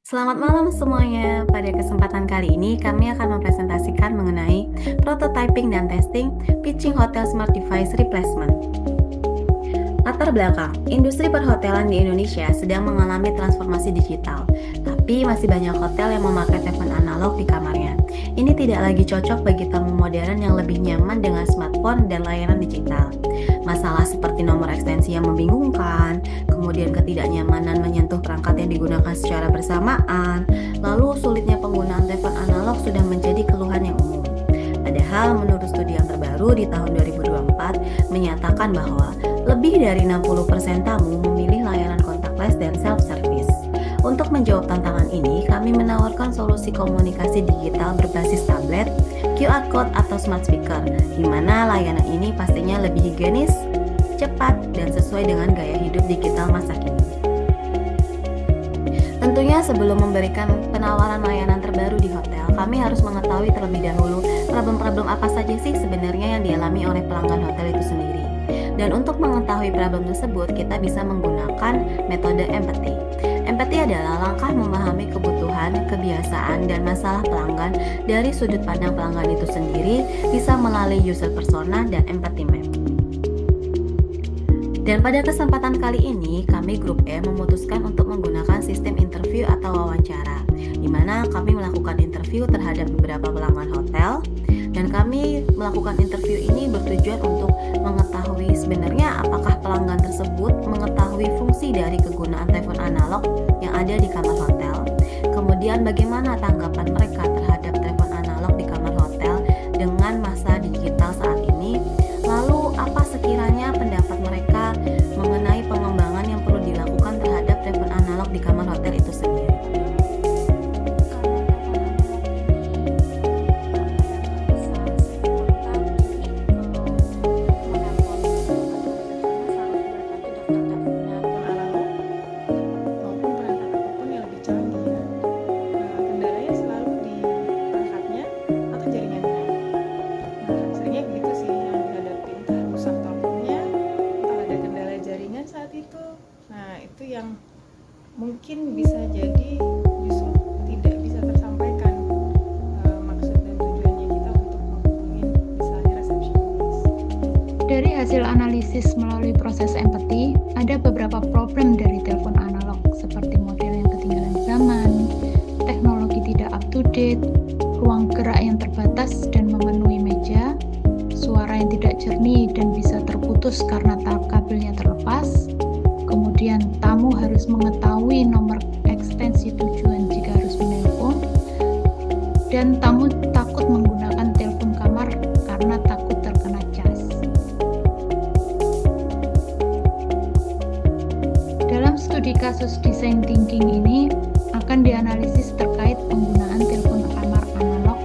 Selamat malam semuanya. Pada kesempatan kali ini kami akan mempresentasikan mengenai prototyping dan testing pitching hotel smart device replacement. Latar belakang, industri perhotelan di Indonesia sedang mengalami transformasi digital, tapi masih banyak hotel yang memakai telepon analog di kamarnya. Ini tidak lagi cocok bagi tamu modern yang lebih nyaman dengan smartphone dan layanan digital. Masalah seperti nomor ekstensi yang membingungkan, kemudian ketidaknyamanan menyentuh perangkat yang digunakan secara bersamaan, lalu sulitnya penggunaan telepon analog sudah menjadi keluhan yang umum. Padahal menurut studi yang terbaru di tahun 2024 menyatakan bahwa lebih dari 60% tamu memilih layanan contactless dan self-service. Untuk menjawab tantangan ini, kami menawarkan solusi komunikasi digital berbasis tablet, QR code atau smart speaker, di mana layanan ini pastinya lebih higienis, cepat, dan sesuai dengan gaya hidup digital masa kini. Tentunya sebelum memberikan penawaran layanan terbaru di hotel, kami harus mengetahui terlebih dahulu problem-problem apa saja sih sebenarnya yang dialami oleh pelanggan hotel itu sendiri. Dan untuk mengetahui problem tersebut, kita bisa menggunakan metode empathy. Empathy adalah langkah memahami kebutuhan, kebiasaan, dan masalah pelanggan dari sudut pandang pelanggan itu sendiri, bisa melalui user persona dan empathy map. Dan pada kesempatan kali ini, kami grup E memutuskan untuk menggunakan sistem interview atau wawancara, di mana kami melakukan interview terhadap beberapa pelanggan hotel, dan kami melakukan interview ini bertujuan untuk mengetahui sebenarnya apakah pelanggan tersebut mengetahui fungsi dari kegunaan telepon analog yang ada di kamar hotel, kemudian bagaimana tanggapan mereka terhadap telepon analog di kamar hotel dengan masa digital saat ini, lalu apa sekiranya pendapat mereka mengenai pengembangan yang perlu dilakukan terhadap telepon analog di kamar hotel itu sendiri. Maupun perangkat apapun yang lebih canggih ya. Kendalanya selalu di perangkatnya atau jaringannya. Seringnya begitu sih yang dihadapi, entah rusak teleponnya, entah ada kendala jaringan saat itu. Nah, itu yang mungkin bisa jadi justru tidak bisa tersampaikan maksud dan tujuannya kita untuk menghubungi misalnya resepsionis. Dari hasil analisis melalui proses empati, ada beberapa problem dari telepon analog seperti model yang ketinggalan zaman, teknologi tidak up to date, ruang gerak yang terbatas dan memenuhi meja, suara yang tidak jernih dan bisa terputus karena kabelnya terlepas, kemudian tamu harus mengetahui nomor ekstensi tujuan jika harus menelpon, dan tamu takut menggunakan telepon kamar karena takut terkena cas. Dalam studi kasus desain thinking ini akan dianalisis terkait penggunaan telepon kamar analog.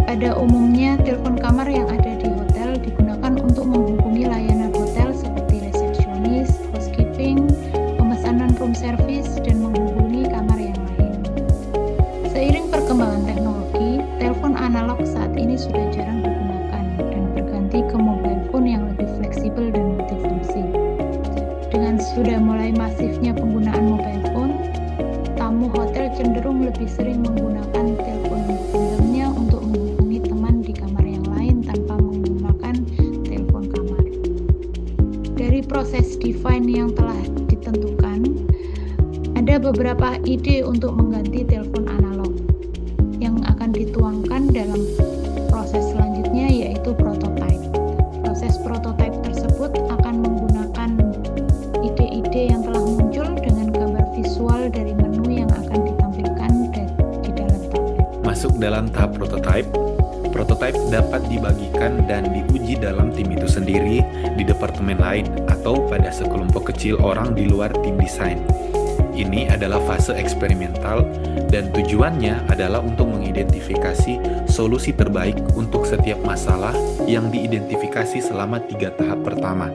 Pada umumnya, telepon kamar yang ada di hotel digunakan untuk menghubungi layanan hotel seperti resepsionis, housekeeping, pemesanan room service, dan menghubungi kamar yang lain. Seiring perkembangan teknologi, telepon analog saat ini sudah jarang digunakan dan berganti ke mobile phone yang lebih fleksibel dan multifungsi. Dengan sudah mulai masifnya penggunaan mobile phone, tamu hotel cenderung lebih sering menggunakan telepon genggamnya untuk menghubungi teman di kamar yang lain tanpa menggunakan telepon kamar. Dari proses define yang telah ditentukan, ada beberapa ide untuk mengganti telepon analog yang akan dituangkan dalam proses selanjutnya, yaitu prototype. Proses prototype tersebut akan menggunakan ide-ide yang telah muncul dengan gambar visual dari menu yang akan ditampilkan di dalam tablet. Masuk dalam tahap prototype, prototype dapat dibagikan dan diuji dalam tim itu sendiri, di departemen lain, atau pada sekelompok kecil orang di luar tim desain. Ini adalah fase eksperimental dan tujuannya adalah untuk mengidentifikasi solusi terbaik untuk setiap masalah yang diidentifikasi selama 3 tahap pertama.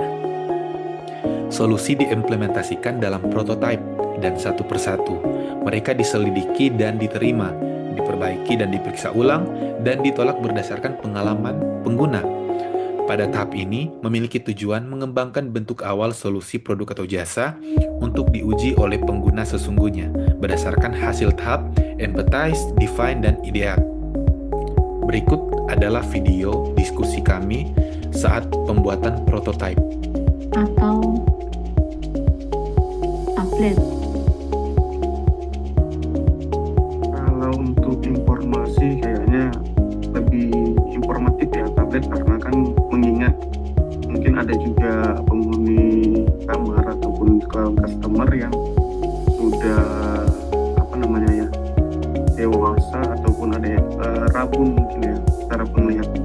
Solusi diimplementasikan dalam prototype dan satu persatu. Mereka diselidiki dan diterima, diperbaiki dan diperiksa ulang, dan ditolak berdasarkan pengalaman pengguna. Pada tahap ini, memiliki tujuan mengembangkan bentuk awal solusi produk atau jasa untuk diuji oleh pengguna sesungguhnya berdasarkan hasil tahap empathize, define, dan ideate. Berikut adalah video diskusi kami saat pembuatan prototype atau tablet. Kalau untuk informasi kayaknya lebih informatif ya tablet, karena kan mengingat mungkin ada juga penghuni kamar ataupun customer yang sudah dewasa ataupun ada yang rabun mungkin ya secara penglihatan.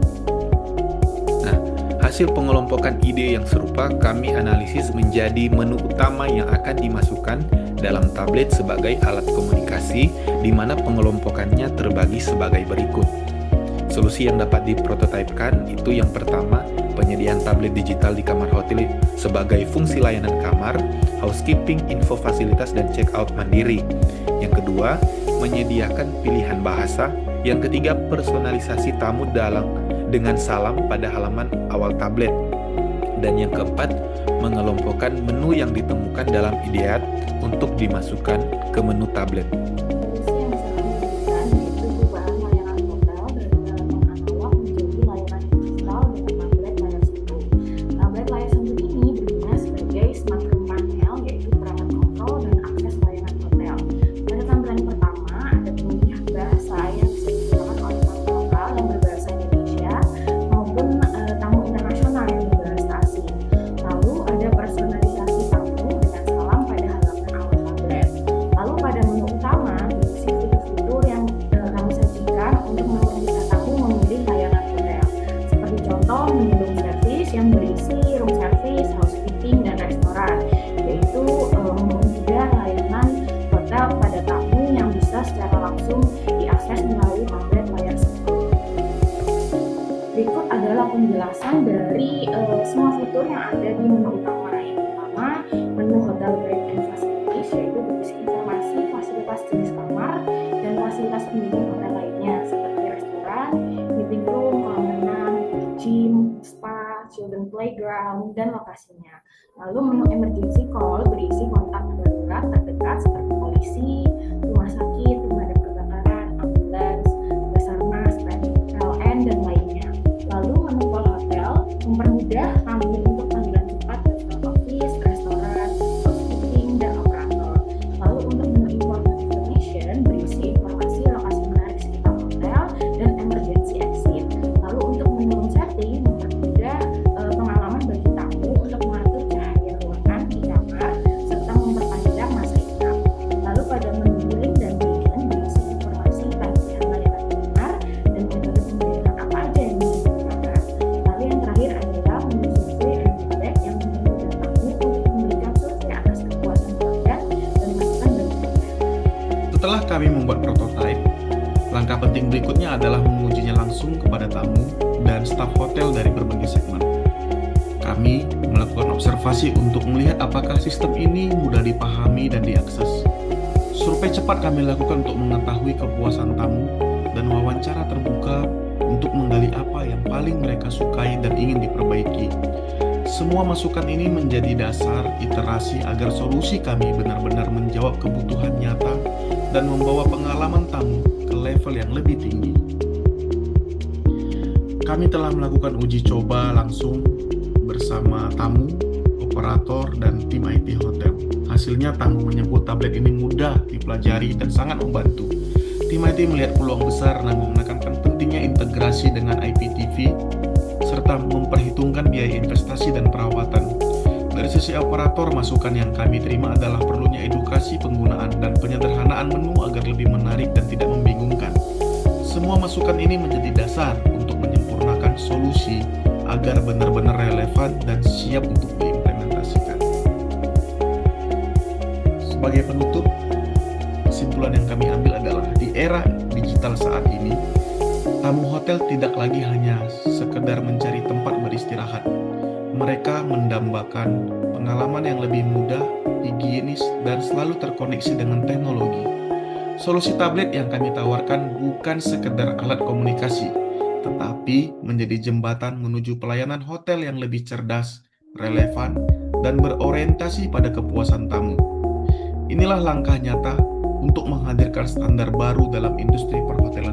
Nah, hasil pengelompokan ide yang serupa kami analisis menjadi menu utama yang akan dimasukkan dalam tablet sebagai alat komunikasi, di mana pengelompokannya terbagi sebagai berikut. Solusi yang dapat diprototipekan itu yang pertama, penyediaan tablet digital di kamar hotel sebagai fungsi layanan kamar, housekeeping, info fasilitas, dan check-out mandiri. Yang kedua, menyediakan pilihan bahasa. Yang ketiga, personalisasi tamu dengan salam pada halaman awal tablet. Dan yang keempat, mengelompokkan menu yang ditemukan dalam ideat untuk dimasukkan ke menu tablet. Yang berisi room service, housekeeping, dan restoran, yaitu mempermudah layanan hotel pada tamu yang bisa secara langsung diakses melalui tablet layar sentuh. Berikut adalah penjelasan dari semua fitur yang ada di menu utama. Yang pertama, menu hotel break and facilities, yaitu berisi informasi fasilitas jenis kamar dan fasilitas pendingin hotel lainnya seperti restoran, meeting room, kolam renang, gym, spa, children playground, dan lokasinya. Lalu menu emergency call berisi kontak darurat terdekat seperti polisi, rumah sakit, pemadam kebakaran, ambulans, Basarnas, PLN, dan lainnya. Lalu menu call hotel mempermudah tamu untuk panggilan cepat ke front office, restoran, housekeeping, dan operator. Lalu untuk menu informative information berisi informasi lokasi menarik sekitar hotel dan emergency exit. Lalu untuk menu room setting mempermudah pengalaman bagi tamu untuk mengatur cahaya ruangan di kamar serta memperpanjang masa inap. Lalu pada menu billing dan payment berisi informasi tagihan layanan kamar dan metode pembayaran apa aja yang bisa digunakan. Lalu yang terakhir adalah menu survei and feedback yang mempermudah tamu untuk memberikan survei atas kepuasan pelanggan dan masukan dari pelanggan. Setelah kami membuat prototipe, langkah penting berikutnya adalah mengujinya langsung kepada tamu dan staf hotel dari berbagai segmen. Kami melakukan observasi untuk melihat apakah sistem ini mudah dipahami dan diakses. Survei cepat kami lakukan untuk mengetahui kepuasan tamu dan wawancara terbuka untuk menggali apa yang paling mereka sukai dan ingin diperbaiki. Semua masukan ini menjadi dasar iterasi agar solusi kami benar-benar menjawab kebutuhan nyata dan membawa pengalaman tamu ke level yang lebih tinggi. Kami telah melakukan uji coba langsung bersama tamu, operator, dan tim IT hotel. Hasilnya tamu menyebut tablet ini mudah dipelajari dan sangat membantu. Tim IT melihat peluang besar namun menekankan pentingnya integrasi dengan IPTV serta memperhitungkan biaya investasi dan perawatan. Dari sisi operator, masukan yang kami terima adalah perlunya edukasi penggunaan dan penyederhanaan menu agar lebih menarik dan tidak membingungkan. Semua masukan ini menjadi dasar untuk menyempurnakan solusi agar benar-benar relevan dan siap untuk diimplementasikan. Sebagai penutup, kesimpulan yang kami ambil adalah di era digital saat ini, tamu hotel tidak lagi hanya sekedar mencari tempat beristirahat. Mereka mendambakan pengalaman yang lebih mudah, higienis, dan selalu terkoneksi dengan teknologi. Solusi tablet yang kami tawarkan bukan sekedar alat komunikasi, tetapi menjadi jembatan menuju pelayanan hotel yang lebih cerdas, relevan, dan berorientasi pada kepuasan tamu. Inilah langkah nyata untuk menghadirkan standar baru dalam industri perhotelan